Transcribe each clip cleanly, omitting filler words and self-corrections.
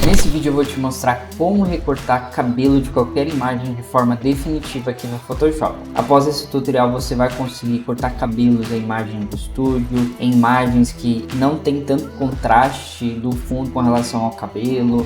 Nesse vídeo eu vou te mostrar como recortar cabelo de qualquer imagem de forma definitiva aqui no Photoshop. Após esse tutorial você vai conseguir cortar cabelos em imagem do estúdio, em imagens que não tem tanto contraste do fundo com relação ao cabelo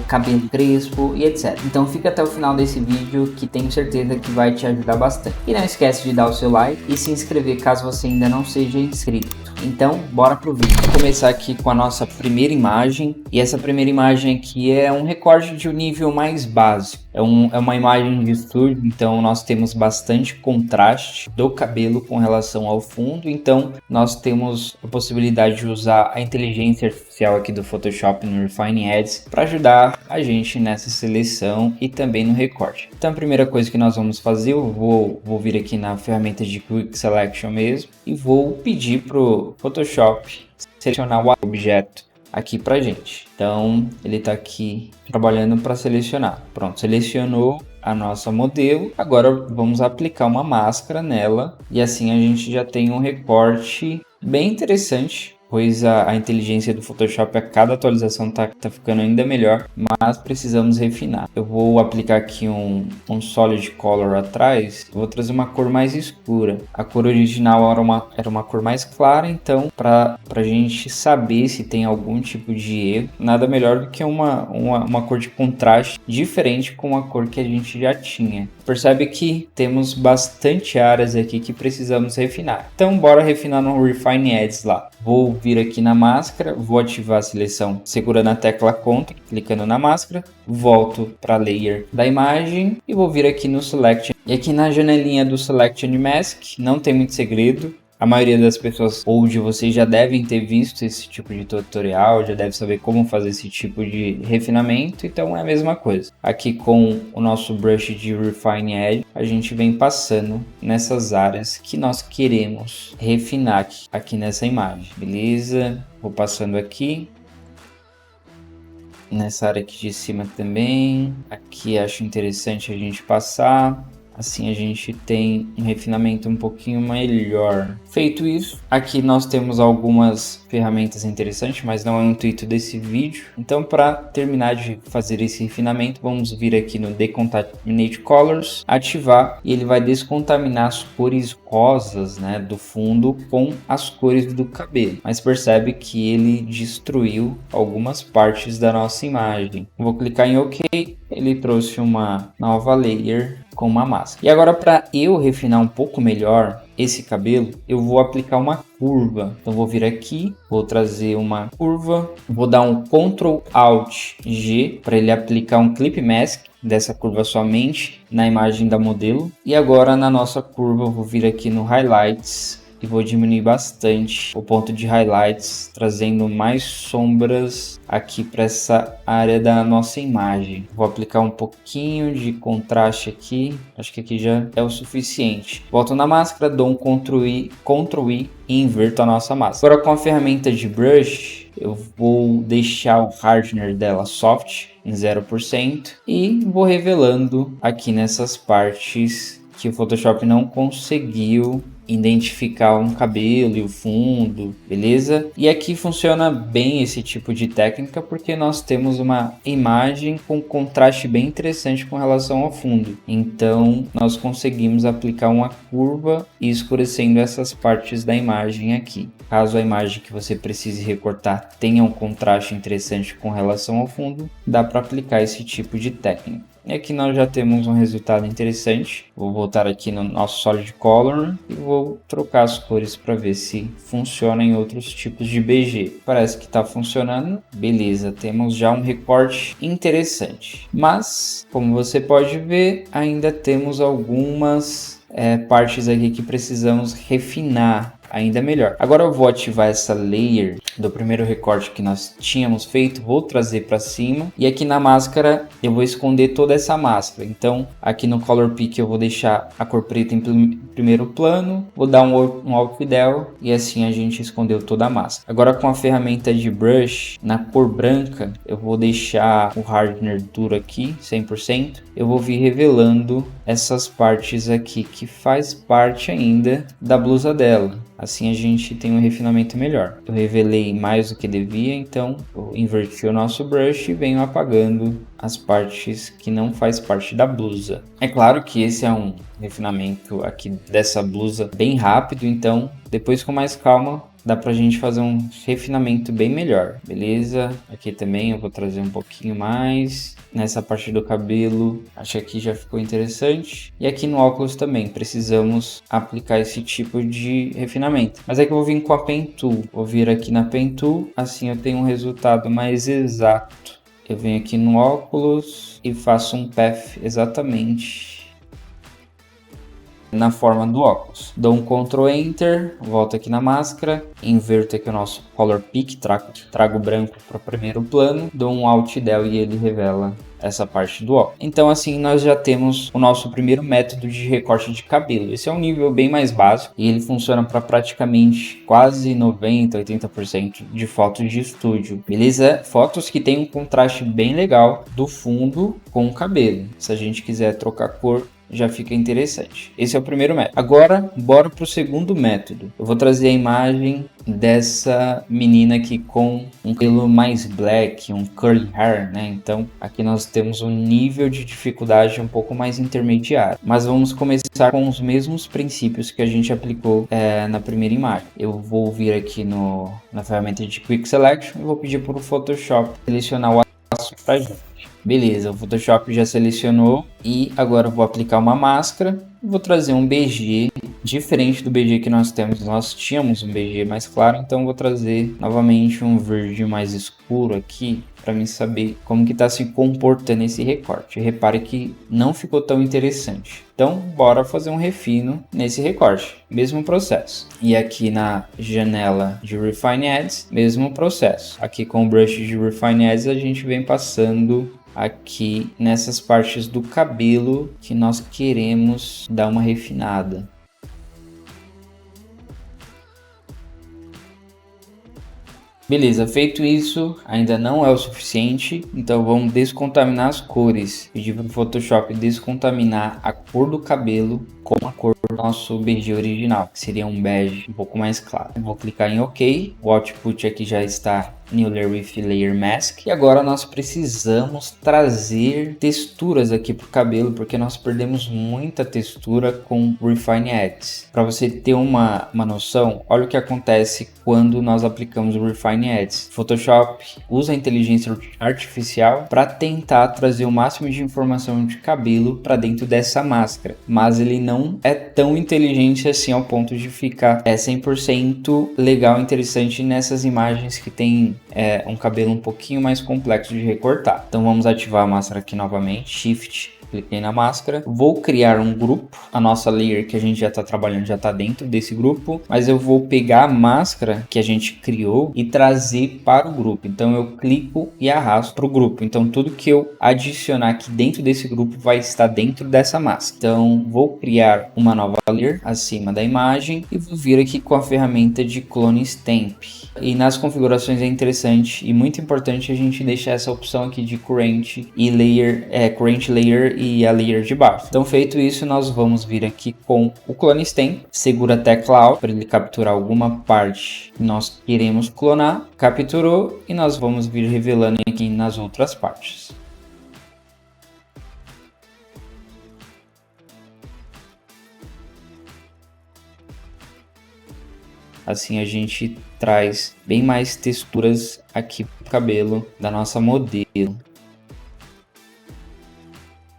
crespo e etc. Então fica até o final desse vídeo que tenho certeza que vai te ajudar bastante. E não esquece de dar o seu like e se inscrever caso você ainda não seja inscrito. Então, bora pro vídeo. Vou começar aqui com a nossa primeira imagem. E essa primeira imagem aqui é um recorte de um nível mais básico. É uma imagem de estúdio, então nós temos bastante contraste do cabelo com relação ao fundo. Então, nós temos a possibilidade de usar a inteligência artificial aqui do Photoshop no Refine Edits para ajudar a gente nessa seleção e também no recorte. Então, a primeira coisa que nós vamos fazer, eu vou vir aqui na ferramenta de Quick Selection mesmo e vou pedir pro Photoshop selecionar o objeto aqui pra gente. Então ele tá aqui trabalhando para selecionar. Pronto, selecionou a nossa modelo. Agora vamos aplicar uma máscara nela e assim a gente já tem um recorte bem interessante, pois a inteligência do Photoshop a cada atualização tá ficando ainda melhor, mas precisamos refinar. Eu vou aplicar aqui um Solid Color atrás, vou trazer uma cor mais escura. A cor original era uma cor mais clara, então para a gente saber se tem algum tipo de erro, nada melhor do que uma cor de contraste diferente com a cor que a gente já tinha. Percebe que temos bastante áreas aqui que precisamos refinar. Então bora refinar no Refine Edits lá. Vou vir aqui na máscara, vou ativar a seleção segurando a tecla Ctrl, clicando na máscara, volto para Layer da imagem e vou vir aqui no Select. E aqui na janelinha do Select and Mask, não tem muito segredo. A maioria das pessoas ou de vocês já devem ter visto esse tipo de tutorial, já deve saber como fazer esse tipo de refinamento, então é a mesma coisa. Aqui com o nosso brush de Refine Edge, a gente vem passando nessas áreas que nós queremos refinar aqui nessa imagem, beleza? Vou passando aqui. Nessa área aqui de cima também, aqui acho interessante a gente passar. Assim a gente tem um refinamento um pouquinho melhor. Feito isso, aqui nós temos algumas ferramentas interessantes, mas não é o intuito desse vídeo. Então, para terminar de fazer esse refinamento, vamos vir aqui no Decontaminate Colors, ativar e ele vai descontaminar as cores rosas, né, do fundo com as cores do cabelo. Mas percebe que ele destruiu algumas partes da nossa imagem. Vou clicar em OK, ele trouxe uma nova layer com uma máscara. E agora, para eu refinar um pouco melhor esse cabelo, eu vou aplicar uma curva. Então vou vir aqui, vou trazer uma curva, vou dar um Ctrl Alt G para ele aplicar um Clip Mask dessa curva somente na imagem da modelo. E agora na nossa curva eu vou vir aqui no Highlights e vou diminuir bastante o ponto de highlights, trazendo mais sombras aqui para essa área da nossa imagem. Vou aplicar um pouquinho de contraste aqui, acho que aqui já é o suficiente. Volto na máscara, dou um Ctrl I e inverto a nossa máscara. Agora com a ferramenta de brush, eu vou deixar o hardness dela soft em 0% e vou revelando aqui nessas partes que o Photoshop não conseguiu identificar um cabelo e o fundo, beleza? E aqui funciona bem esse tipo de técnica porque nós temos uma imagem com contraste bem interessante com relação ao fundo. Então nós conseguimos aplicar uma curva e escurecendo essas partes da imagem aqui. Caso a imagem que você precise recortar tenha um contraste interessante com relação ao fundo, dá para aplicar esse tipo de técnica. E aqui nós já temos um resultado interessante. Vou voltar aqui no nosso Solid Color e vou trocar as cores para ver se funciona em outros tipos de BG. Parece que está funcionando. Beleza, temos já um recorte interessante. Mas, como você pode ver, ainda temos algumas partes aqui que precisamos refinar ainda melhor. Agora eu vou ativar essa layer do primeiro recorte que nós tínhamos feito, vou trazer para cima e aqui na máscara eu vou esconder toda essa máscara. Então aqui no Color Pick eu vou deixar a cor preta em primeiro plano, vou dar um Alt Del e assim a gente escondeu toda a máscara. Agora com a ferramenta de brush, na cor branca, eu vou deixar o hardness duro aqui, 100%. Eu vou vir revelando essas partes aqui que faz parte ainda da blusa dela. Assim a gente tem um refinamento melhor. Eu revelei mais do que devia, então eu inverti o nosso brush e venho apagando as partes que não faz parte da blusa. É claro que esse é um refinamento aqui dessa blusa bem rápido, então depois com mais calma dá pra gente fazer um refinamento bem melhor, beleza? Aqui também eu vou trazer um pouquinho mais. Nessa parte do cabelo, acho que aqui já ficou interessante. E aqui no óculos também, precisamos aplicar esse tipo de refinamento. Mas é que eu vou vir com a Pen Tool. Vou vir aqui na Pen Tool, assim eu tenho um resultado mais exato. Eu venho aqui no óculos e faço um path exatamente na forma do óculos. Dou um Ctrl Enter, volto aqui na máscara, inverto aqui o nosso Color Pick, trago o branco para o primeiro plano, dou um Alt Del e ele revela essa parte do óculos. Então assim nós já temos o nosso primeiro método de recorte de cabelo. Esse é um nível bem mais básico e ele funciona para praticamente quase 90, 80% de fotos de estúdio, beleza? Fotos que tem um contraste bem legal do fundo com o cabelo. Se a gente quiser trocar cor, já fica interessante. Esse é o primeiro método. Agora, bora para o segundo método. Eu vou trazer a imagem dessa menina aqui com um cabelo mais black, um curly hair, né? Então, aqui nós temos um nível de dificuldade um pouco mais intermediário. Mas vamos começar com os mesmos princípios que a gente aplicou na primeira imagem. Eu vou vir aqui na ferramenta de Quick Selection e vou pedir para o Photoshop selecionar o aço para gente. Beleza, o Photoshop já selecionou e agora eu vou aplicar uma máscara. Vou trazer um BG diferente do BG que nós temos. Nós tínhamos um BG mais claro, então vou trazer novamente um verde mais escuro aqui para mim saber como que está se comportando esse recorte. Repare que não ficou tão interessante. Então, bora fazer um refino nesse recorte. Mesmo processo. E aqui na janela de Refine Ads, mesmo processo. Aqui com o brush de Refine Ads, a gente vem passando aqui nessas partes do cabelo que nós queremos dar uma refinada. Beleza, feito isso, ainda não é o suficiente, então vamos descontaminar as cores. Pedir para o Photoshop descontaminar a cor do cabelo com a cor do nosso BG original, que seria um bege um pouco mais claro. Vou clicar em OK, o output aqui já está New Layer with Layer Mask. E agora nós precisamos trazer texturas aqui para o cabelo, porque nós perdemos muita textura com Refine Ads. Para você ter uma noção, olha o que acontece quando nós aplicamos o Refine Ads. Photoshop usa a inteligência artificial para tentar trazer o máximo de informação de cabelo para dentro dessa máscara, mas ele não é tão inteligente assim ao ponto de ficar 100% legal e interessante nessas imagens que tem um cabelo um pouquinho mais complexo de recortar. Então vamos ativar a máscara aqui novamente, Shift, cliquei na máscara, vou criar um grupo, a nossa layer que a gente já está trabalhando já está dentro desse grupo, mas eu vou pegar a máscara que a gente criou e trazer para o grupo. Então eu clico e arrasto para o grupo, então tudo que eu adicionar aqui dentro desse grupo vai estar dentro dessa máscara. Então vou criar uma nova layer acima da imagem e vou vir aqui com a ferramenta de Clone Stamp. E nas configurações é interessante e muito importante a gente deixar essa opção aqui de Current e Layer, Current Layer e a Layer de baixo. Então feito isso, nós vamos vir aqui com o Clone Stamp, segura a tecla Alt para ele capturar alguma parte que nós queremos clonar, capturou e nós vamos vir revelando aqui nas outras partes. Assim a gente traz bem mais texturas aqui pro cabelo da nossa modelo.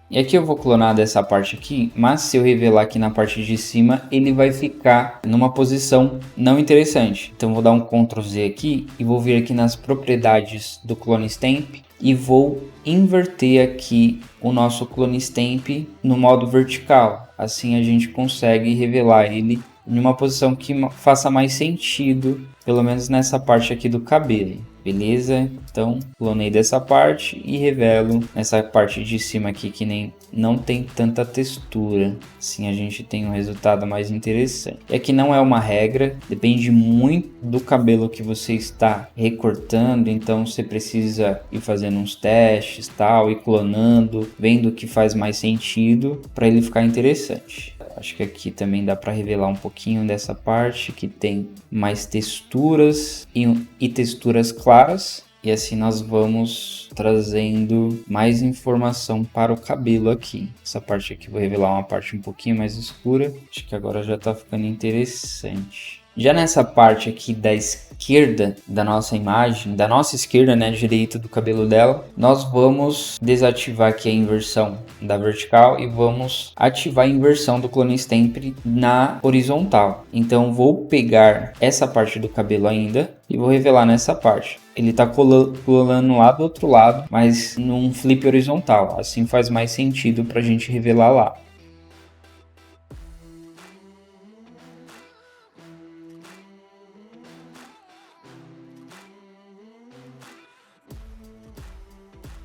E aqui eu vou clonar dessa parte aqui, mas se eu revelar aqui na parte de cima, ele vai ficar numa posição não interessante. Então vou dar um Ctrl Z aqui e vou vir aqui nas propriedades do Clone Stamp e vou inverter aqui o nosso Clone Stamp no modo vertical. Assim a gente consegue revelar ele em uma posição que faça mais sentido, pelo menos nessa parte aqui do cabelo, beleza? Então, clonei dessa parte e revelo nessa parte de cima aqui que não tem tanta textura, assim a gente tem um resultado mais interessante. E aqui não é uma regra, depende muito do cabelo que você está recortando, então você precisa ir fazendo uns testes, tal, e clonando, vendo o que faz mais sentido para ele ficar interessante. Acho que aqui também dá para revelar um pouquinho dessa parte que tem mais texturas e texturas claras. E assim nós vamos trazendo mais informação para o cabelo aqui. Essa parte aqui vou revelar uma parte um pouquinho mais escura. Acho que agora já tá ficando interessante. Já nessa parte aqui da esquerda da nossa imagem, da nossa esquerda, né, direita do cabelo dela, nós vamos desativar aqui a inversão da vertical e vamos ativar a inversão do Clone Stamp na horizontal. Então vou pegar essa parte do cabelo ainda e vou revelar nessa parte. Ele tá colando lá do outro lado, mas num flip horizontal. Assim faz mais sentido pra gente revelar lá.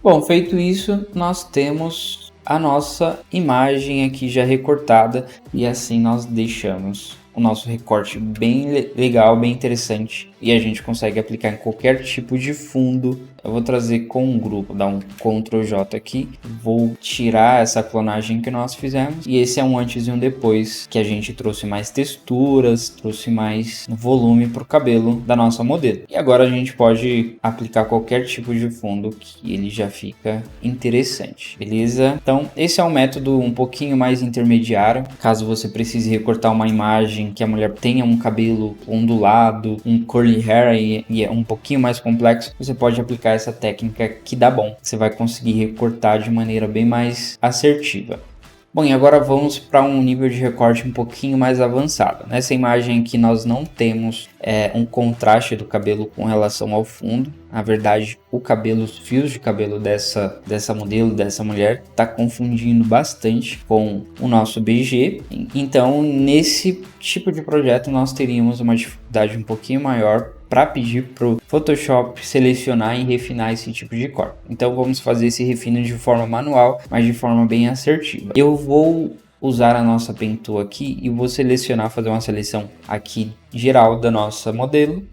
Bom, feito isso, nós temos a nossa imagem aqui já recortada e assim nós deixamos o nosso recorte bem legal, bem interessante e a gente consegue aplicar em qualquer tipo de fundo. Eu vou trazer com um grupo, dar um Ctrl J aqui, vou tirar essa clonagem que nós fizemos e esse é um antes e um depois que a gente trouxe mais texturas, trouxe mais volume para o cabelo da nossa modelo. E agora a gente pode aplicar qualquer tipo de fundo que ele já fica interessante, beleza? Então esse é um método um pouquinho mais intermediário, caso você precise recortar uma imagem que a mulher tenha um cabelo ondulado, um curly hair e é um pouquinho mais complexo, você pode aplicar essa técnica que dá bom. Você vai conseguir recortar de maneira bem mais assertiva. Bom, e agora vamos para um nível de recorte um pouquinho mais avançado. Nessa imagem aqui nós não temos um contraste do cabelo com relação ao fundo. Na verdade, o cabelo, os fios de cabelo dessa modelo, dessa mulher, está confundindo bastante com o nosso BG. Então, nesse tipo de projeto, nós teríamos uma dificuldade um pouquinho maior para pedir para o Photoshop selecionar e refinar esse tipo de corte. Então vamos fazer esse refino de forma manual, mas de forma bem assertiva. Eu vou usar a nossa Pen Tool aqui e vou selecionar, fazer uma seleção aqui geral da nossa modelo.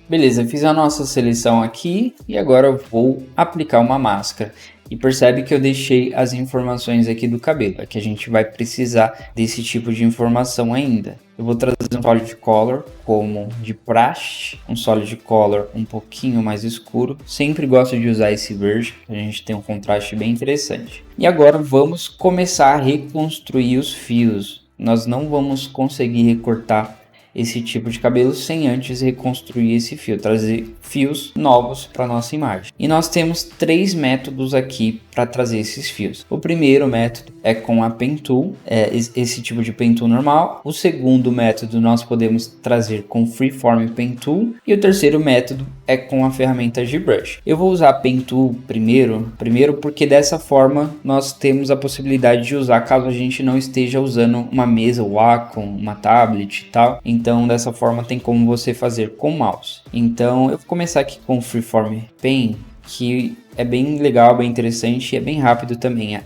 Beleza, fiz a nossa seleção aqui e agora eu vou aplicar uma máscara. E percebe que eu deixei as informações aqui do cabelo, é que a gente vai precisar desse tipo de informação ainda. Eu vou trazer um Solid Color como de praxe, um Solid Color um pouquinho mais escuro. Sempre gosto de usar esse verde, a gente tem um contraste bem interessante. E agora vamos começar a reconstruir os fios. Nós não vamos conseguir recortar esse tipo de cabelo sem antes reconstruir esse fio, trazer fios novos para nossa imagem. E nós temos 3 métodos aqui para trazer esses fios. O primeiro método é com a Pen Tool, esse tipo de Pen Tool normal. O segundo método nós podemos trazer com Freeform Pen Tool. E o terceiro método é com a ferramenta ZBrush. Eu vou usar a Pen Tool primeiro porque dessa forma nós temos a possibilidade de usar caso a gente não esteja usando uma mesa Wacom, uma tablet e tal. Então dessa forma tem como você fazer com o mouse. Então eu vou começar aqui com o Freeform Pen, que é bem legal, bem interessante e é bem rápido também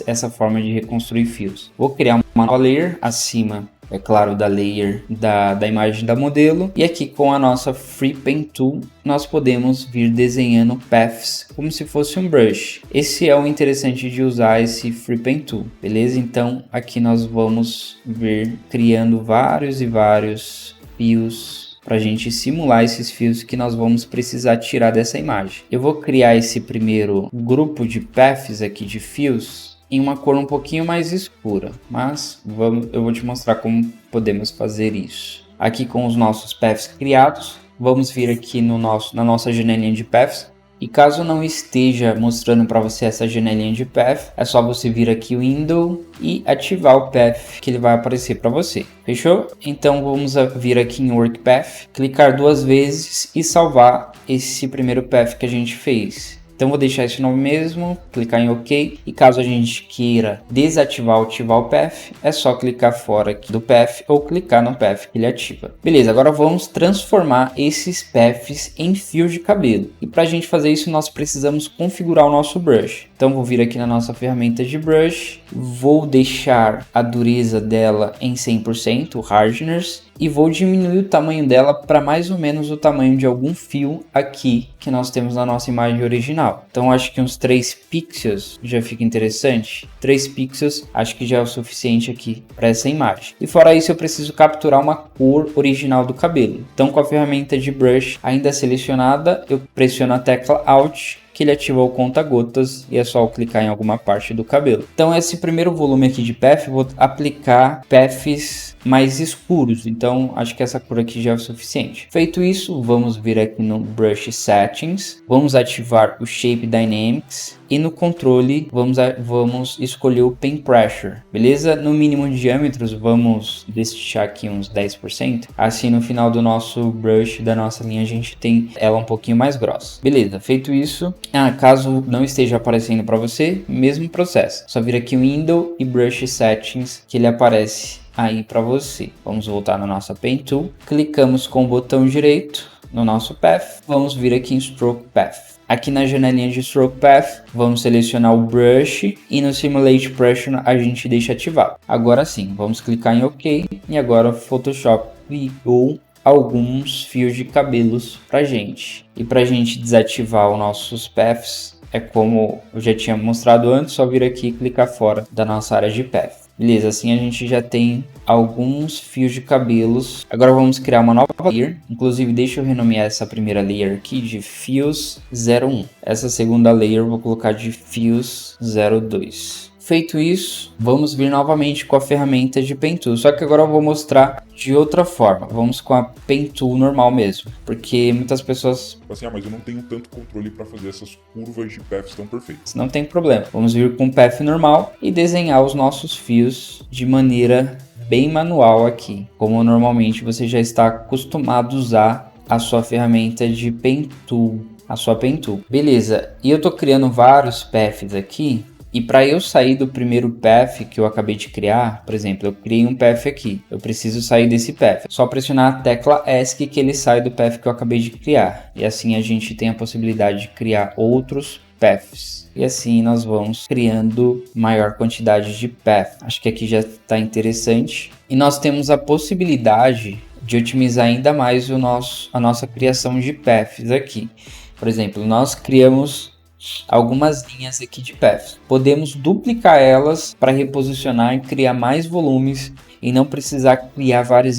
essa forma de reconstruir fios. Vou criar uma nova layer acima, é claro, da layer da imagem da modelo. E aqui com a nossa Free Pen Tool nós podemos vir desenhando paths como se fosse um brush. Esse é o interessante de usar esse Free Pen Tool, beleza? Então aqui nós vamos vir criando vários e vários fios para a gente simular esses fios que nós vamos precisar tirar dessa imagem. Eu vou criar esse primeiro grupo de paths aqui de fios em uma cor um pouquinho mais escura, mas eu vou te mostrar como podemos fazer isso. Aqui com os nossos paths criados, vamos vir aqui na nossa janelinha de paths. E caso não esteja mostrando para você essa janelinha de path, é só você vir aqui o Window e ativar o path que ele vai aparecer para você. Fechou? Então vamos vir aqui em Work Path, clicar 2 vezes e salvar esse primeiro path que a gente fez. Então vou deixar esse nome mesmo, clicar em OK, e caso a gente queira desativar ou ativar o path, é só clicar fora aqui do path ou clicar no path que ele ativa. Beleza, agora vamos transformar esses paths em fios de cabelo. E para a gente fazer isso nós precisamos configurar o nosso brush. Então vou vir aqui na nossa ferramenta de brush, vou deixar a dureza dela em 100%, o hardness, e vou diminuir o tamanho dela para mais ou menos o tamanho de algum fio aqui que nós temos na nossa imagem original. Então acho que uns 3 pixels já fica interessante. 3 pixels acho que já é o suficiente aqui para essa imagem. E fora isso eu preciso capturar uma cor original do cabelo. Então com a ferramenta de brush ainda selecionada, eu pressiono a tecla Alt, que ele ativa o conta-gotas e é só eu clicar em alguma parte do cabelo. Então esse primeiro volume aqui de path, eu vou aplicar paths mais escuros, então acho que essa cor aqui já é o suficiente. Feito isso, vamos vir aqui no Brush Settings, vamos ativar o Shape Dynamics e no controle vamos escolher o Pen Pressure, beleza? No mínimo de diâmetros vamos deixar aqui uns 10%, assim no final do nosso brush, da nossa linha, a gente tem ela um pouquinho mais grossa. Beleza, feito isso, caso não esteja aparecendo para você, mesmo processo, só vir aqui o Window e Brush Settings que ele aparece aí para você. Vamos voltar na nossa Pen Tool, clicamos com o botão direito no nosso Path, vamos vir aqui em Stroke Path. Aqui na janelinha de Stroke Path, vamos selecionar o Brush e no Simulate Pressure a gente deixa ativado. Agora sim, vamos clicar em OK e agora o Photoshop criou alguns fios de cabelos pra gente. E pra gente desativar os nossos Paths, é como eu já tinha mostrado antes, só vir aqui e clicar fora da nossa área de Path. Beleza, assim a gente já tem alguns fios de cabelos. Agora vamos criar uma nova layer. Inclusive, deixa eu renomear essa primeira layer aqui de Fios 01. Essa segunda layer eu vou colocar de Fios 02. Feito isso, vamos vir novamente com a ferramenta de Pen Tool, só que agora eu vou mostrar de outra forma. Vamos com a Pen Tool normal mesmo, porque muitas pessoas... Assim, mas eu não tenho tanto controle para fazer essas curvas de paths tão perfeitas. Não tem problema, vamos vir com o Path normal e desenhar os nossos fios de maneira bem manual aqui, como normalmente você já está acostumado a usar a sua ferramenta de Pen Tool, a sua Pen Tool. Beleza, e eu tô criando vários paths aqui. E para eu sair do primeiro path que eu acabei de criar, por exemplo, eu criei um path aqui, eu preciso sair desse path. Só pressionar a tecla ESC que ele sai do path que eu acabei de criar. E assim a gente tem a possibilidade de criar outros paths. E assim nós vamos criando maior quantidade de path. Acho que aqui já está interessante. E nós temos a possibilidade de otimizar ainda mais a nossa criação de paths aqui. Por exemplo, nós criamos algumas linhas aqui de paths. Podemos duplicar elas para reposicionar e criar mais volumes e não precisar criar várias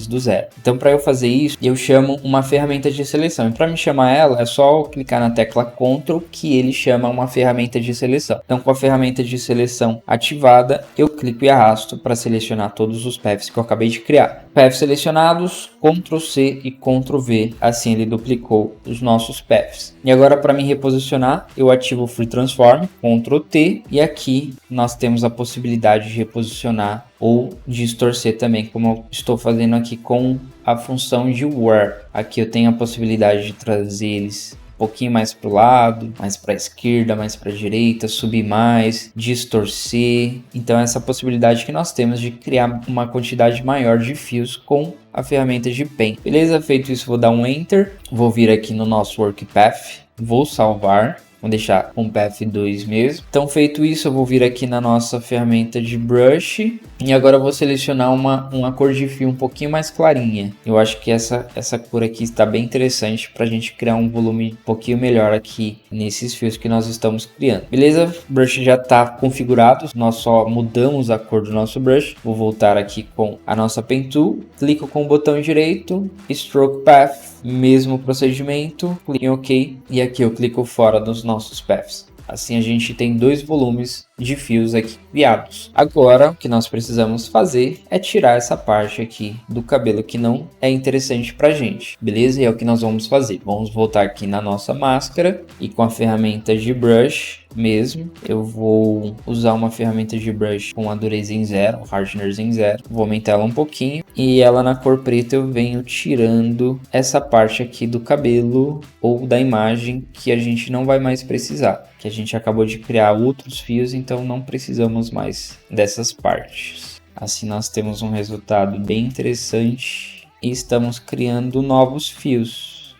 do zero. Então, para eu fazer isso, eu chamo uma ferramenta de seleção. E para me chamar ela, é só eu clicar na tecla Ctrl que ele chama uma ferramenta de seleção. Então, com a ferramenta de seleção ativada, eu clico e arrasto para selecionar todos os paths que eu acabei de criar. Paths selecionados, Ctrl C e Ctrl V. Assim, ele duplicou os nossos paths. E agora, para me reposicionar, eu ativo o Free Transform, Ctrl T, e aqui nós temos a possibilidade de reposicionar ou distorcer também, como eu estou fazendo aqui com a função de Where. Aqui eu tenho a possibilidade de trazer eles um pouquinho mais para o lado, mais para a esquerda, mais para a direita, subir mais, distorcer. Então essa possibilidade que nós temos de criar uma quantidade maior de fios com a ferramenta de Pen. Beleza? Feito isso, vou dar um Enter, vou vir aqui no nosso Work Path, vou salvar. Vou deixar com Path 2 mesmo. Então, feito isso, eu vou vir aqui na nossa ferramenta de Brush. E agora eu vou selecionar uma cor de fio um pouquinho mais clarinha. Eu acho que essa cor aqui está bem interessante para a gente criar um volume um pouquinho melhor aqui nesses fios que nós estamos criando. Beleza? O brush já está configurado. Nós só mudamos a cor do nosso brush. Vou voltar aqui com a nossa Pen Tool. Clico com o botão direito. Stroke Path. Mesmo procedimento. Clico em OK. E aqui eu clico fora dos nossos paths. Assim a gente tem 2 volumes de fios aqui criados. Agora o que nós precisamos fazer é tirar essa parte aqui do cabelo que não é interessante pra gente, beleza? E é o que nós vamos fazer. Vamos voltar aqui na nossa máscara e com a ferramenta de brush mesmo, eu vou usar uma ferramenta de brush com a dureza em 0, hardness em 0. Vou aumentar ela um pouquinho e ela na cor preta eu venho tirando essa parte aqui do cabelo ou da imagem que a gente não vai mais precisar, que a gente acabou de criar outros fios, então não precisamos mais dessas partes. Assim nós temos um resultado bem interessante e estamos criando novos fios.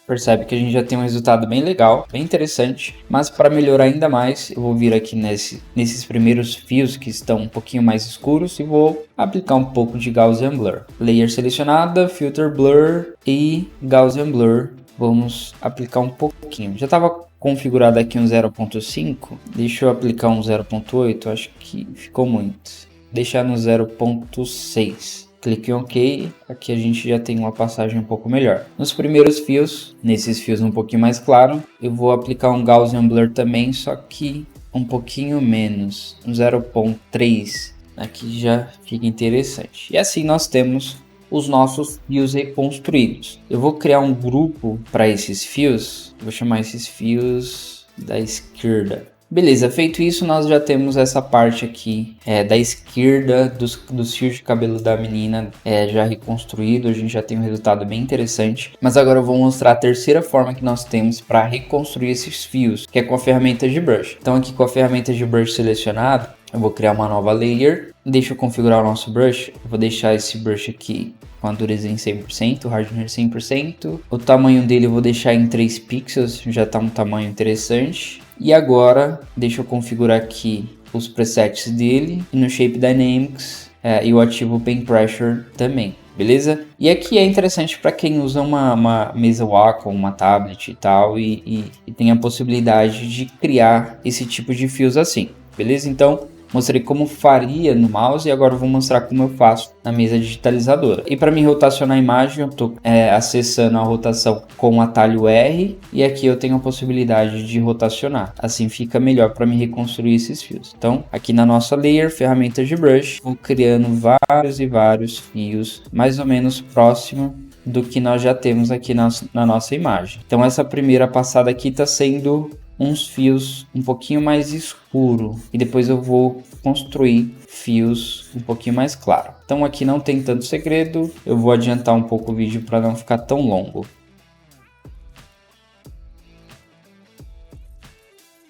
Percebe que a gente já tem um resultado bem legal, bem interessante, mas para melhorar ainda mais, eu vou vir aqui nesses primeiros fios que estão um pouquinho mais escuros e vou aplicar um pouco de Gaussian Blur. Layer selecionada, Filter Blur e Gaussian Blur. Vamos aplicar um pouquinho. Já estava configurado aqui um 0.5, deixa eu aplicar um 0.8, acho que ficou muito. Deixar no 0.6. Clique em OK, aqui a gente já tem uma passagem um pouco melhor. Nos primeiros fios, nesses fios um pouquinho mais claro, eu vou aplicar um Gaussian Blur também, só que um pouquinho menos, um 0.3, aqui já fica interessante. E assim nós temos os nossos fios reconstruídos. Eu vou criar um grupo para esses fios, vou chamar esses fios da esquerda. Beleza, feito isso, nós já temos essa parte aqui da esquerda dos fios de cabelo da menina já reconstruído. A gente já tem um resultado bem interessante. Mas agora eu vou mostrar a terceira forma que nós temos para reconstruir esses fios, que é com a ferramenta de brush. Então aqui com a ferramenta de brush selecionada, eu vou criar uma nova layer. Deixa eu configurar o nosso brush. Eu vou deixar esse brush aqui com a dureza em 100%, o hardness 100%. O tamanho dele eu vou deixar em 3 pixels, já está um tamanho interessante. E agora, deixa eu configurar aqui os presets dele e no Shape Dynamics eu ativo o Pen Pressure também, beleza? E aqui é interessante para quem usa uma mesa Wacom, uma tablet e tal e tem a possibilidade de criar esse tipo de fios assim, beleza? Então, mostrei como faria no mouse e agora eu vou mostrar como eu faço na mesa digitalizadora. E para me rotacionar a imagem, eu estou acessando a rotação com o atalho R e aqui eu tenho a possibilidade de rotacionar. Assim fica melhor para me reconstruir esses fios. Então, aqui na nossa layer, ferramenta de brush, vou criando vários e vários fios, mais ou menos próximo do que nós já temos aqui na nossa imagem. Então, essa primeira passada aqui está sendo uns fios um pouquinho mais escuro e depois eu vou construir fios um pouquinho mais claro. Então aqui não tem tanto segredo, eu vou adiantar um pouco o vídeo para não ficar tão longo.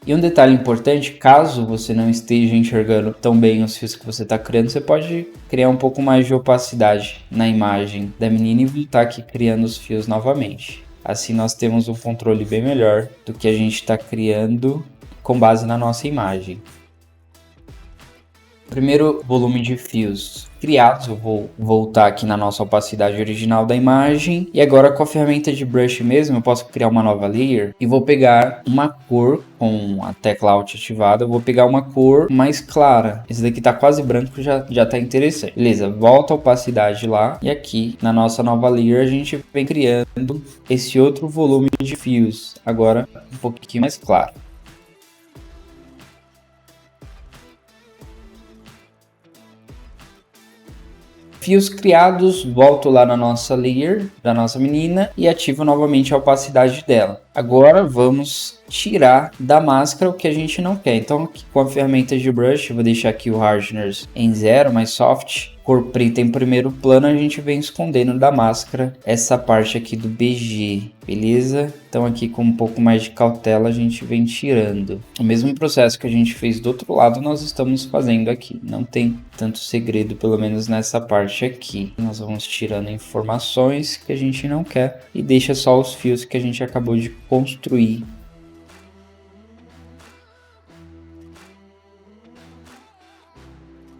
E um detalhe importante, caso você não esteja enxergando tão bem os fios que você está criando, você pode criar um pouco mais de opacidade na imagem da menina e voltar aqui criando os fios novamente. Assim nós temos um controle bem melhor do que a gente está criando com base na nossa imagem. Primeiro volume de fios criados, eu vou voltar aqui na nossa opacidade original da imagem. E agora com a ferramenta de brush mesmo, eu posso criar uma nova layer e vou pegar uma cor com a tecla Alt ativada. Eu vou pegar uma cor mais clara. Esse daqui tá quase branco, já tá interessante. Beleza, volta a opacidade lá. E aqui na nossa nova layer a gente vem criando esse outro volume de fios. Agora um pouquinho mais claro. Fios criados, volto lá na nossa layer da nossa menina e ativo novamente a opacidade dela. Agora vamos tirar da máscara o que a gente não quer. Então aqui com a ferramenta de brush, eu vou deixar aqui o hardness em 0, mais soft. Cor preta em primeiro plano, a gente vem escondendo da máscara essa parte aqui do BG, beleza? Então aqui com um pouco mais de cautela a gente vem tirando. O mesmo processo que a gente fez do outro lado, nós estamos fazendo aqui. Não tem tanto segredo, pelo menos nessa parte aqui. Nós vamos tirando informações que a gente não quer e deixa só os fios que a gente acabou de construir.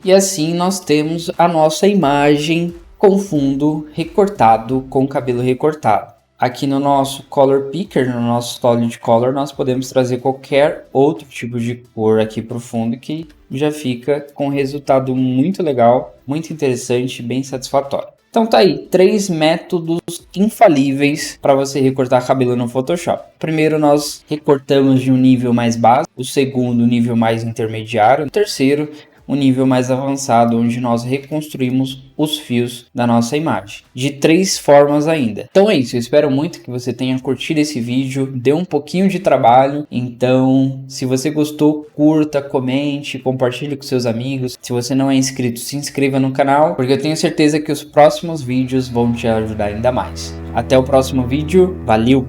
E assim nós temos a nossa imagem com fundo recortado, com cabelo recortado. Aqui no nosso Color Picker, no nosso Solid Color, nós podemos trazer qualquer outro tipo de cor aqui para o fundo que já fica com um resultado muito legal, muito interessante, bem satisfatório. Então tá aí, 3 métodos infalíveis para você recortar cabelo no Photoshop. Primeiro nós recortamos de um nível mais básico, o segundo nível mais intermediário, o terceiro um nível mais avançado, onde nós reconstruímos os fios da nossa imagem, de 3 formas ainda. Então é isso, eu espero muito que você tenha curtido esse vídeo, deu um pouquinho de trabalho, então se você gostou, curta, comente, compartilhe com seus amigos. Se você não é inscrito, se inscreva no canal, porque eu tenho certeza que os próximos vídeos vão te ajudar ainda mais. Até o próximo vídeo, valeu!